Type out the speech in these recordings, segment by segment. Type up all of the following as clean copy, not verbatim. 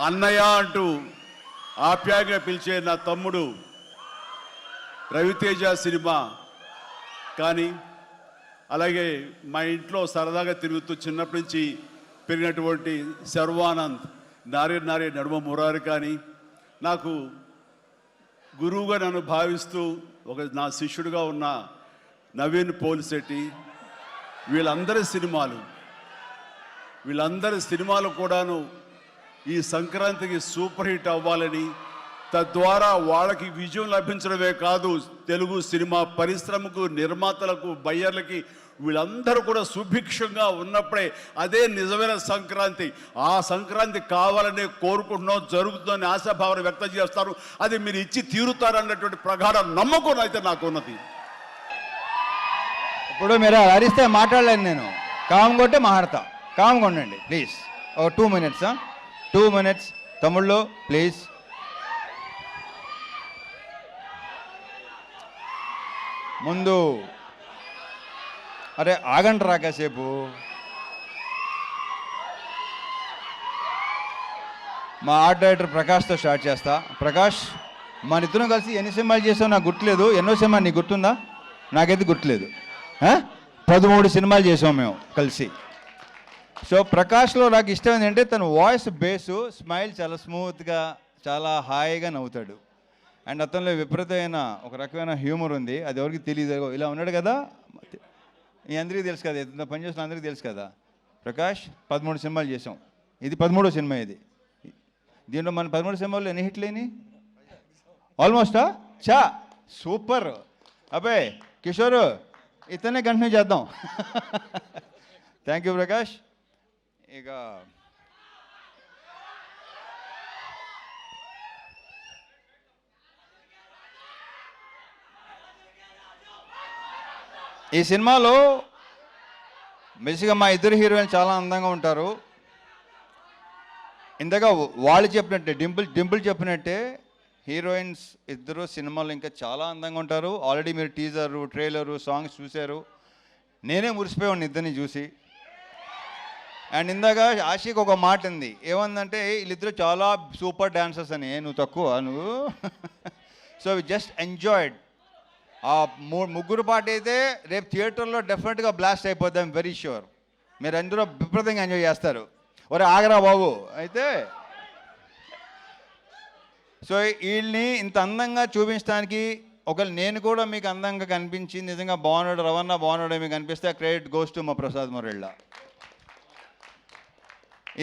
అన్నయ్య అంటూ ఆప్యాయంగా పిలిచే నా తమ్ముడు రవితేజ సినిమా కానీ, అలాగే మా ఇంట్లో సరదాగా తిరుగుతూ చిన్నప్పటి నుంచి పెరిగినటువంటి శర్వానంద్, నారే నారే నడుమ మురారి కానీ, నాకు గురువుగా నన్ను భావిస్తూ నా శిష్యుడిగా ఉన్న నవీన్ పోలిశెట్టి, వీళ్ళందరి సినిమాలు కూడాను ఈ సంక్రాంతికి సూపర్ హిట్ అవ్వాలని, తద్వారా వాళ్ళకి విజయం లభించడమే కాదు, తెలుగు సినిమా పరిశ్రమకు, నిర్మాతలకు, బయ్యర్లకి వీళ్ళందరూ కూడా సుభిక్షంగా ఉన్నప్పుడే అదే నిజమైన సంక్రాంతి. ఆ సంక్రాంతి కావాలనే కోరుకుంటున్నాం, జరుగుతుందని ఆశాభావన వ్యక్తం చేస్తారు. అది మీరు ఇచ్చి తీరుతారన్నటువంటి ప్రగాఢ నమ్మకం అయితే నాకు ఉన్నది. ఇప్పుడు మీరు అరిస్తే మాట్లాడలేను, నేను కామ్ కొట్టే మాట్లాడతా. కామ్గా ఉండండి ప్లీజ్. ఓ 2 minutes 2 minutes తమ్ముళ్ళు ప్లీజ్. ముందు అరే ఆగండి రా కాసేపు. మా ఆర్ట్ డైరెక్టర్ ప్రకాష్తో స్టార్ట్ చేస్తా. ప్రకాష్, మన ఇద్దరం కలిసి ఎన్ని సినిమాలు చేసావు నాకు గుర్తులేదు. ఎన్నో సినిమా నీకు గుర్తుందా? నాకైతే గుర్తులేదు. 13 సినిమాలు చేసాం మేము కలిసి. సో ప్రకాష్లో నాకు ఇష్టం ఏంటంటే తన వాయిస్ బేసు, స్మైల్ చాలా స్మూత్గా, చాలా హాయిగా నవ్వుతాడు. అండ్ అతనిలో విపరీతమైన ఒక రకమైన హ్యూమర్ ఉంది, అది ఎవరికి తెలియదు. ఇలా ఉన్నాడు కదా, మీ అందరికీ తెలుసు కదా, ఇంత పనిచేసిన అందరికీ తెలుసు కదా. ప్రకాష్ 13 సినిమాలు చేసాం, ఇది 13వ సినిమా. ఇది దీంట్లో మన 13 సినిమాల్లో ఎన్ని హిట్లు అయినాయి? ఆల్మోస్టా చా సూపర్. అబ్బే కిషోర్, ఇతనే కంటిన్యూ చేద్దాం. Thank you Prakash. ఇక ఈ సినిమాలో బేసిక్గా మా ఇద్దరు హీరోయిన్ చాలా అందంగా ఉంటారు. ఇందాక వాళ్ళు చెప్పినట్టే, డింపుల్ చెప్పినట్టే హీరోయిన్స్ ఇద్దరు సినిమాలో ఇంకా చాలా అందంగా ఉంటారు. ఆల్రెడీ మీరు టీజరు, ట్రైలరు, సాంగ్స్ చూశారు. నేనే మురిసిపోయాను ఇద్దరిని చూసి. అండ్ ఇందాక ఆషిక్ ఒక మాట ఉంది, ఏమందంటే వీళ్ళిద్దరు చాలా సూపర్ డాన్సర్స్ అని. నువ్వు తక్కువ నువ్వు. So we just enjoyed. ఆ ముగ్గురు పాట అయితే రేపు థియేటర్లో డెఫినెట్గా బ్లాస్ట్ అయిపోద్ది, ఐమ్ వెరీ ష్యూర్. మీరు అందరూ విపరీతంగా ఎంజాయ్ చేస్తారు. ఒరే ఆగరా బాబు. అయితే సో వీళ్ళని ఇంత అందంగా చూపించడానికి ఒకవేళ నేను కూడా మీకు అందంగా కనిపించి నిజంగా బాగున్నాడు, రవణ బాగున్నాడు మీకు అనిపిస్తే క్రెడిట్ గోస్ టు మా ప్రసాద్ మురళ.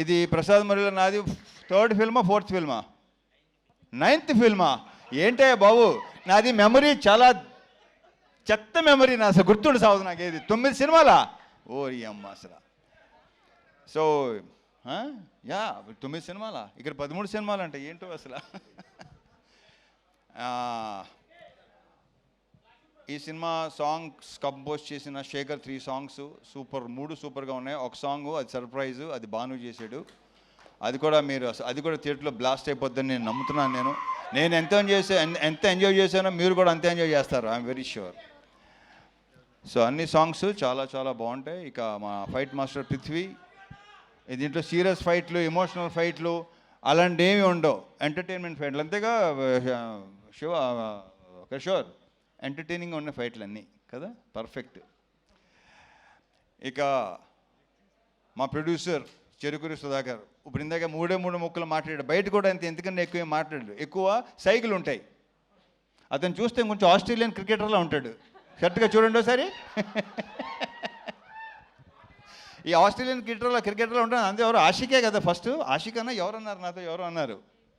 ఇది ప్రసాద్ మురళ నాది 3rd ఫిల్మా 4th ఫిల్మా 9th ఫిల్మా ఏంటే బాబు. నాది మెమరీ చాలా చెత్త మెమరీ, నా అసలు గుర్తుండి సాగుతుంది నాకు. ఏది 9 సినిమాలా? ఓరి అమ్మ అసలు. సో యా 9 సినిమాలా, ఇక్కడ 13 సినిమాలు అంటే ఏంటో అసలు. ఈ సినిమా సాంగ్స్ కంపోజ్ చేసిన శేఖర్ 3 సాంగ్స్ సూపర్, 3 సూపర్గా ఉన్నాయి. ఒక సాంగ్ అది సర్ప్రైజు, అది బాను చేశాడు. అది కూడా మీరు అది కూడా థియేటర్లో బ్లాస్ట్ అయిపోద్దని నేను నమ్ముతున్నాను. నేను ఎంత ఎంజాయ్ చేశానో మీరు కూడా అంతే ఎంజాయ్ చేస్తారు, ఐఎమ్ వెరీ ష్యూర్. సో అన్ని సాంగ్స్ చాలా చాలా బాగుంటాయి. ఇక మా ఫైట్ మాస్టర్ పృథ్వీ, దీంట్లో సీరియస్ ఫైట్లు, ఎమోషనల్ ఫైట్లు అలాంటివి ఏమి ఉండవు, ఎంటర్టైన్మెంట్ ఫైట్లు అంతేగా కిషోర్. ఎంటర్టైనింగ్గా ఉన్న ఫైట్లు అన్నీ కదా, పర్ఫెక్ట్. ఇక మా ప్రొడ్యూసర్ చెరుకూరి సుధాకర్ ఇప్పుడు ఇందాక 3 ముక్కలు మాట్లాడాడు. బయట కూడా అంతే, ఎందుకంటే ఎక్కువ మాట్లాడాడు. ఎక్కువ సైకిల్ ఉంటాయి. అతను చూస్తే కొంచెం ఆస్ట్రేలియన్ క్రికెటర్లా ఉంటాడు. కరెక్ట్గా చూడండి ఒకసారి. ఈ ఆస్ట్రేలియన్ క్రికెటర్లో ఉంటాను. అంతే ఎవరు ఆషికే కదా ఫస్ట్. ఆషిక్ అన్న ఎవరు అన్నారు నాతో, ఎవరు అన్నారు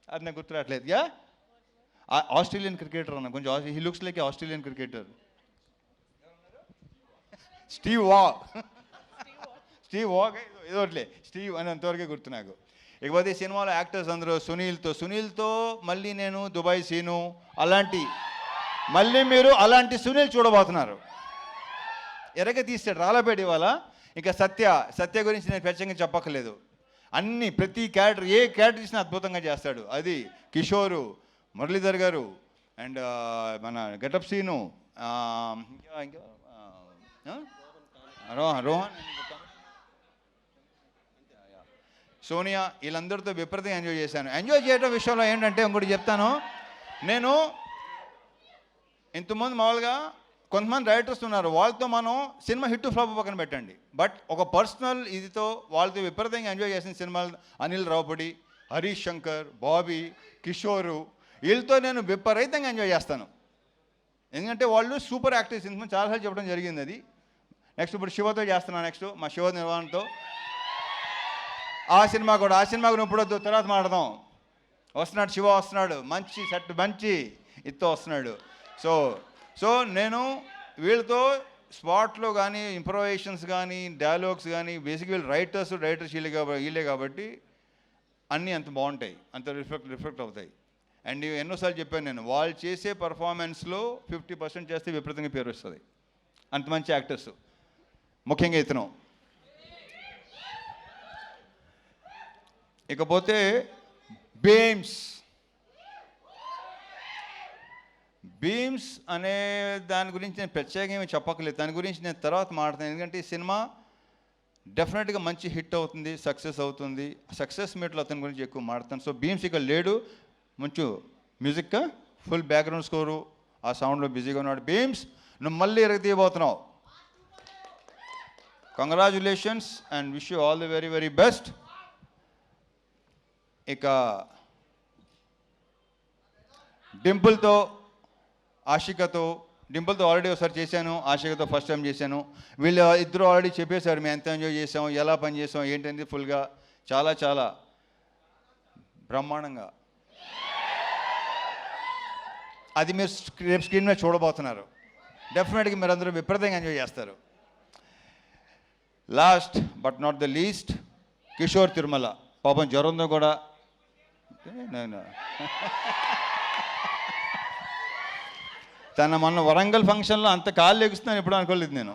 అది నాకు గుర్తురాట్లేదు. యా ఆస్ట్రేలియన్ క్రికెటర్ అన్న, కొంచెం he looks like Australian cricketer. Steve Waugh ఏదోట్లే, స్టీవ్ అని అంతవరకే గుర్తు నాకు. ఇకపోతే ఈ సినిమాలో యాక్టర్స్ అందరూ సునీల్తో మళ్ళీ నేను దుబాయ్ సీను అలాంటి, మళ్ళీ మీరు అలాంటి సునీల్ చూడబోతున్నారు. ఎరగ తీస్తాడు రాళ్ళపేట ఇవాళ. ఇంకా సత్య గురించి నేను ప్రత్యేకంగా చెప్పక్కర్లేదు. అన్ని ప్రతి క్యారెక్టర్, ఏ క్యారెక్టర్ ఇచ్చినా అద్భుతంగా చేస్తాడు. అది కిషోరు, మురళీధర్ గారు అండ్ మన గెటప్ సీను, రోహన్. సోనియా వీళ్ళందరితో విపరీతంగా ఎంజాయ్ చేశాను. ఎంజాయ్ చేయడం విషయంలో ఏంటంటే ఇంకోటి చెప్తాను. నేను ఇంతకుముందు మామూలుగా కొంతమంది డైరెక్టర్స్ ఉన్నారు, వాళ్ళతో మనం సినిమా హిట్ ఫ్లాప్ పక్కన పెట్టండి, బట్ ఒక పర్సనల్ ఇదితో వాళ్ళతో విపరీతంగా ఎంజాయ్ చేసిన సినిమాలు అనిల్ రావుపూడి, హరీష్ శంకర్, బాబీ, కిషోరు, వీళ్ళతో నేను విపరీతంగా ఎంజాయ్ చేస్తాను. ఎందుకంటే వాళ్ళు సూపర్ యాక్టర్స్. ఇంతకుముందు చాలాసార్లు చెప్పడం జరిగింది అది. నెక్స్ట్ ఇప్పుడు శివతో చేస్తున్నాను, నెక్స్ట్ మా శివ నిర్వహణతో ఆ సినిమా కూడా ఇప్పుడు వద్దు, తర్వాత మాట్లాడదాం. వస్తున్నాడు శివ, వస్తున్నాడు, మంచి సెట్, మంచి ఇత్తో వస్తున్నాడు. సో నేను వీళ్ళతో స్పాట్లో కానీ ఇంప్రొవైజేషన్స్ కానీ డైలాగ్స్ కానీ బేసిక్ వీళ్ళు రైటర్స్ వీళ్ళే కాబట్టి అన్నీ అంత బాగుంటాయి, అంత రిఫ్లెక్ట్ అవుతాయి. అండ్ ఎన్నోసార్లు చెప్పాను నేను, వాళ్ళు చేసే పర్ఫార్మెన్స్లో 50% చేస్తే విపరీతంగా పేరు వస్తుంది. అంత మంచి యాక్టర్స్, ముఖ్యంగా ఇతను. ఇకపోతే బీమ్స్ అనే దాని గురించి నేను ప్రత్యేకంగా చెప్పక్కర్లేదు, దాని గురించి నేను తర్వాత మాట్లాడతాను. ఎందుకంటే ఈ సినిమా డెఫినెట్గా మంచి హిట్ అవుతుంది, సక్సెస్ అవుతుంది. సక్సెస్ మీట్లో అతని గురించి ఎక్కువ మాట్లాడతాను. సో బీమ్స్ ఇక్కడ లేడు, మంచి మ్యూజిక్, ఫుల్ బ్యాక్గ్రౌండ్ స్కోరు, ఆ సౌండ్లో బిజీగా ఉన్నాడు. బీమ్స్, నువ్వు మళ్ళీ ఎరగతీయబోతున్నావు. Congratulations and wish you all the very very best. ఇక డింపుల్తో ఆల్రెడీ ఒకసారి చేశాను, ఆషికతో ఫస్ట్ టైం చేశాను. వీళ్ళు ఇద్దరు ఆల్రెడీ చెప్పేశారు మేము ఎంత ఎంజాయ్ చేసాం, ఎలా పని చేసాం ఏంటంటే ఫుల్గా చాలా చాలా బ్రహ్మాండంగా. అది మీరు స్క్రీన్ మీద చూడబోతున్నారు. డెఫినెట్గా మీరు అందరూ విపరీతంగా ఎంజాయ్ చేస్తారు. Last but not the least, Kishore Tirumala. పాపం జ్వరంతో కూడా నేను తన మొన్న వరంగల్ ఫంక్షన్లో అంత కాళ్ళు ఎగుస్తున్నాను ఎప్పుడు అనుకోలేదు నేను.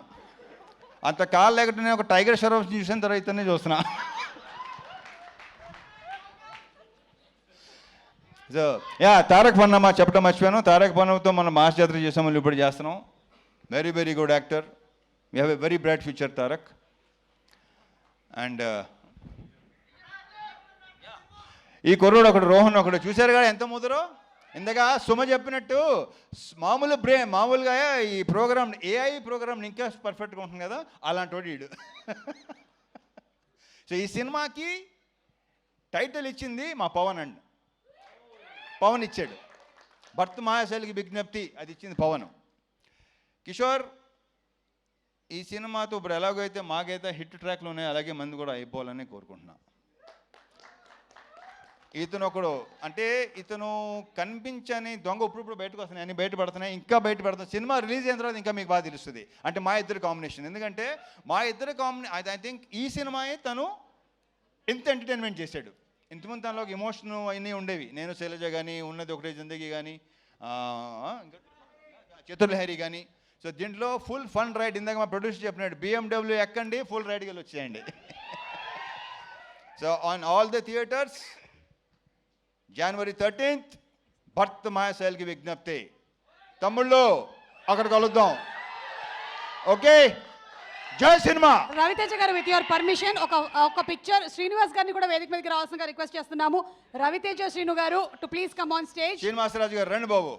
అంత కాళ్ళు ఎగటం నేను ఒక టైగర్ షరఫ్ చూసిన తర్వాత ఇతనే చూస్తున్నా. సో తారక్ పన్నమ్మ చెప్పడం మర్చిపోయాను. తారక్ పన్నమ్మతో మనం మాస్ జాతర చేసాం, మళ్ళీ ఇప్పుడు చేస్తున్నాం. Very very good actor, we have a very bright future Tarak. And ఈ కుర్రోడు ఒకడు, రోహన్ ఒకడు, చూశారు కదా ఎంత ముదరో. ఇంతగా సుమ చెప్పినట్టు మామూలుగా ఈ ప్రోగ్రామ్ ఏఐ ప్రోగ్రామ్ ఇంకా పర్ఫెక్ట్గా ఉంటుంది కదా, అలాంటి వాడు వీడు. సో ఈ సినిమాకి టైటిల్ ఇచ్చింది మా పవన్ ఇచ్చాడు. భర్త మాయాశైలికి విజ్ఞప్తి, అది ఇచ్చింది పవన్. కిషోర్, ఈ సినిమాతో ఇప్పుడు ఎలాగో అయితే మాకైతే హిట్ ట్రాక్లు ఉన్నాయి, అలాగే మంది కూడా అయిపోవాలని కోరుకుంటున్నా. ఇతను ఒకడు, అంటే ఇతను కనిపించని దొంగ ఇప్పుడు బయటకు వస్తున్నాయి, అన్ని బయటపడుతున్నాయి, ఇంకా బయటపడుతున్నాయి. సినిమా రిలీజ్ అయిన తర్వాత ఇంకా మీకు బాగా తెలుస్తుంది. అంటే మా ఇద్దరు కాంబినేషన్, ఎందుకంటే మా ఇద్దరు ఐ థింక్ ఈ సినిమాయే తను ఇంత ఎంటర్టైన్మెంట్ చేశాడు. ఇంతకుముందు తనలో ఒక ఎమోషన్ అన్నీ ఉండేవి. నేను శైలజ కానీ, ఉన్నది ఒకటే జిందగీ కానీ, చతుర్లహరి కానీ. సో దీంట్లో ఫుల్ ఫన్ రైడ్. ఇందాక మా ప్రొడ్యూసర్ చెప్పినాడు, BMW ఎక్కండి, ఫుల్ రైడ్కి వెళ్ళి వచ్చేయండి. So on all the theatres January 13th, భర్త మాయాశైలికి విజ్ఞప్తి. తమ్ముళ్ళు అక్కడ కలుద్దాం, ఓకే? జై సినిమా. రవితేజ గారు, విత్ యువర్ పర్మిషన్ ఒక పిక్చర్ శ్రీనివాస్ గారిని కూడా వేదిక మీదకి రావాల్సిందిగా రిక్వెస్ట్ చేస్తున్నాము. రవితేజ, శ్రీను గారు to please come on stage. Srinivasaraju గారు రండి బాబు.